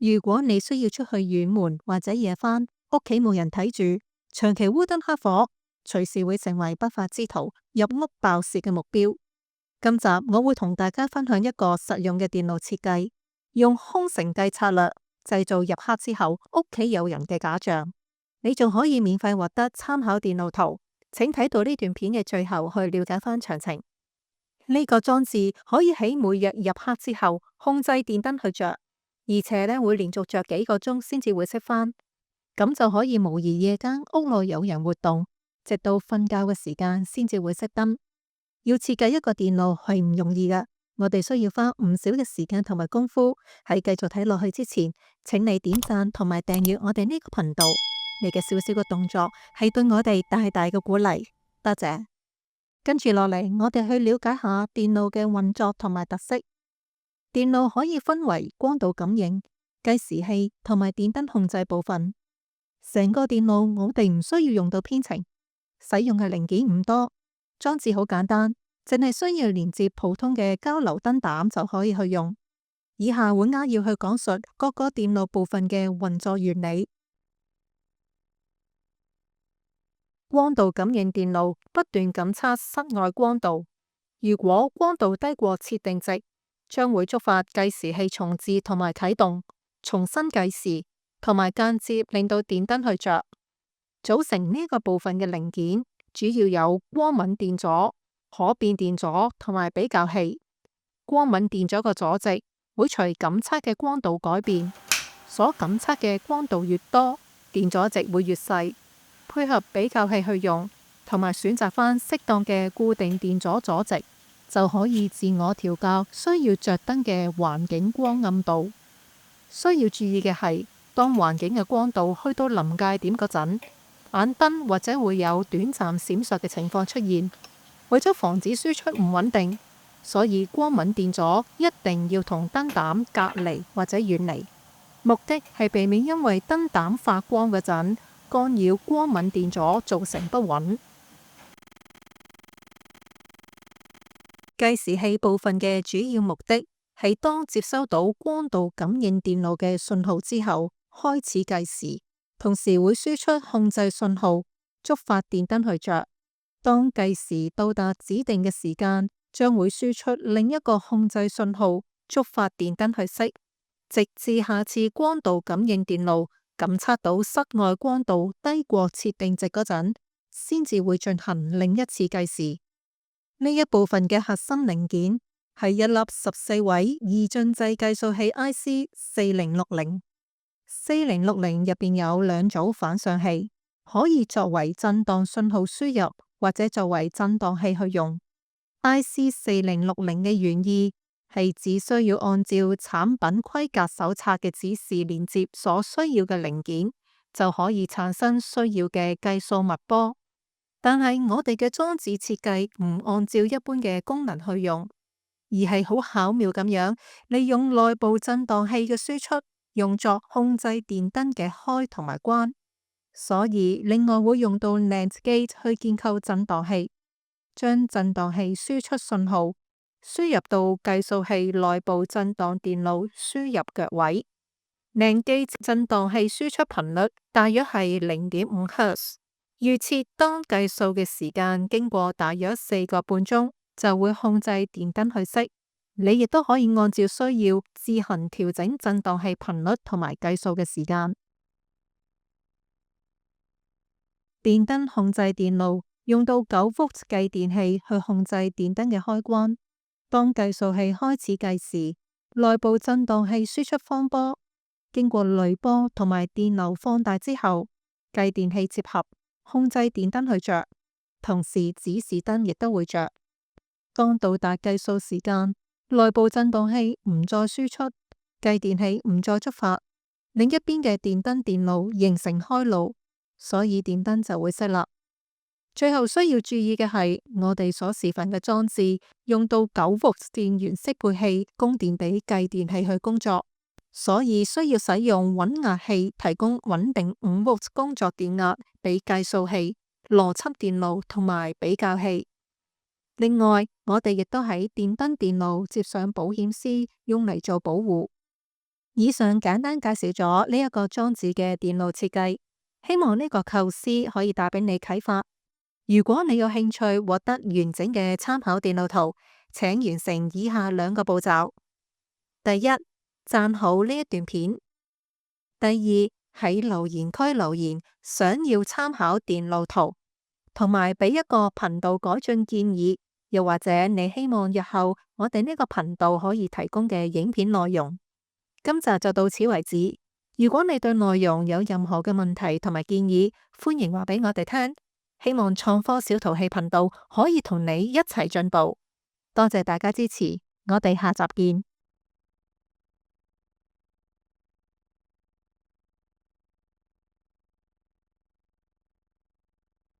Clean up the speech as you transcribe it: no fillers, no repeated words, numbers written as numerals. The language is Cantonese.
如果你需要出去遠門或者夜返，屋企冇人睇住，長期烏燈黑火，隨時會成為不法之徒入屋爆竊嘅目標。今集我會同大家分享一個實用嘅電路設計，用空城計策略製造入黑之後屋企有人嘅假象。你仲可以免費獲得參考電路圖，請睇到呢段片嘅最後去了解翻詳情。呢個裝置可以喺每日入黑之後控制電燈去着。而且咧會連續着幾個鐘先至會熄返，咁就可以模擬夜間屋內有人活動，直到瞓覺嘅時間先至會熄燈。要設計一個電路係唔容易㗎，我哋需要花唔少嘅時間同埋功夫。喺繼續睇落去之前，請你點讚同埋訂閱我哋呢個頻道，你嘅小小嘅動作係對我哋大大嘅鼓勵，多謝。跟住落嚟，我哋去了解下電路嘅運作同埋特色。電路可以分為光度感應、計時器同埋電燈控制部分。成個電路我哋唔需要用到編程，使用嘅零件唔多，裝置好簡單，淨係需要連接普通嘅交流燈膽就可以去用。以下會扼要去講述各個電路部分嘅運作原理。光度感應電路不斷檢測室外光度，如果光度低過設定值，將會觸發計時器重置同埋啟動，重新計時，同埋間接令到電燈去着。組成呢個部分嘅零件主要有光敏電阻、可變電阻同埋比較器。光敏電阻個阻值會隨檢測嘅光度改變，所檢測嘅光度越多，電阻值會越細。配合比較器去用，同埋選擇翻適當嘅固定電阻阻值，就可以自我調校需要着燈嘅環境光暗度。需要注意嘅係，當環境嘅光度去到臨界點嗰陣，眼燈或者會有短暫閃爍嘅情況出現。為咗防止輸出唔穩定，所以光敏電阻一定要同燈膽隔離或者遠離，目的係避免因為燈膽發光嗰陣干擾光敏電阻造成不穩。計時器部分嘅主要目的係當接收到光度感應電路嘅信號之後，開始計時，同時會輸出控制信號，觸發電燈去着。當計時到達指定嘅時間，將會輸出另一個控制信號，觸發電燈去熄，直至下次光度感應電路感測到室外光度低過設定值嗰陣，先至會進行另一次計時。呢一部分嘅核心零件係一粒14位二進制計數器 IC4060。4060入邊有兩組反向器，可以作為震盪信號輸入或者作為震盪器去用。IC4060嘅原意係只需要按照產品規格手冊嘅指示連接所需要嘅零件，就可以產生需要嘅計數脈波。但係我哋嘅裝置設計唔按照一般嘅功能去用，而係好巧妙咁樣利用內部震盪器嘅輸出，用作控制電燈嘅開同埋關。所以另外會用到 NAND gate 去建構震盪器，將震盪器輸出信號輸入到計數器內部震盪電路輸入腳位。NAND gate 震盪器輸出頻率大約係0.5 Hz。預設當計數嘅時間經過大約4個半鐘，就會控制電燈去熄。你亦都可以按照需要自行調整震盪器頻率同埋計數嘅時間。電燈控制電路用到9V 繼電器去控制電燈嘅開關。當計數器開始計時，內部震盪器輸出方波，經過濾波同埋電流放大之後，繼電器接合，控制電燈去着，同時指示燈亦都會着。當到達計數時間，內部震盪器唔再輸出，繼電器唔再觸發，另一邊嘅電燈電路形成開路，所以電燈就會熄啦。最後需要注意嘅係，我哋所示範嘅裝置用到9V 電源適配器供電俾繼電器去工作，所以需要使用穩壓器提供穩定5V 工作電壓俾計數器、邏輯電路同埋比較器。另外，我哋亦都喺電燈電路接上保險絲，用嚟做保護。以上簡單介紹咗呢一個裝置嘅電路設計，希望呢個構思可以帶俾你啟發。如果你有興趣獲得完整嘅參考電路圖，請完成以下兩個步驟：第一，讚好呢一段片；第二，喺留言區留言想要參考電路圖，同埋俾一個頻道改進建議，又或者你希望日後我哋呢個頻道可以提供嘅影片內容。今集就到此為止。如果你對內容有任何嘅問題同埋建議，歡迎話俾我哋聽。希望創科小淘氣頻道可以同你一齊進步。多謝大家支持，我哋下集見。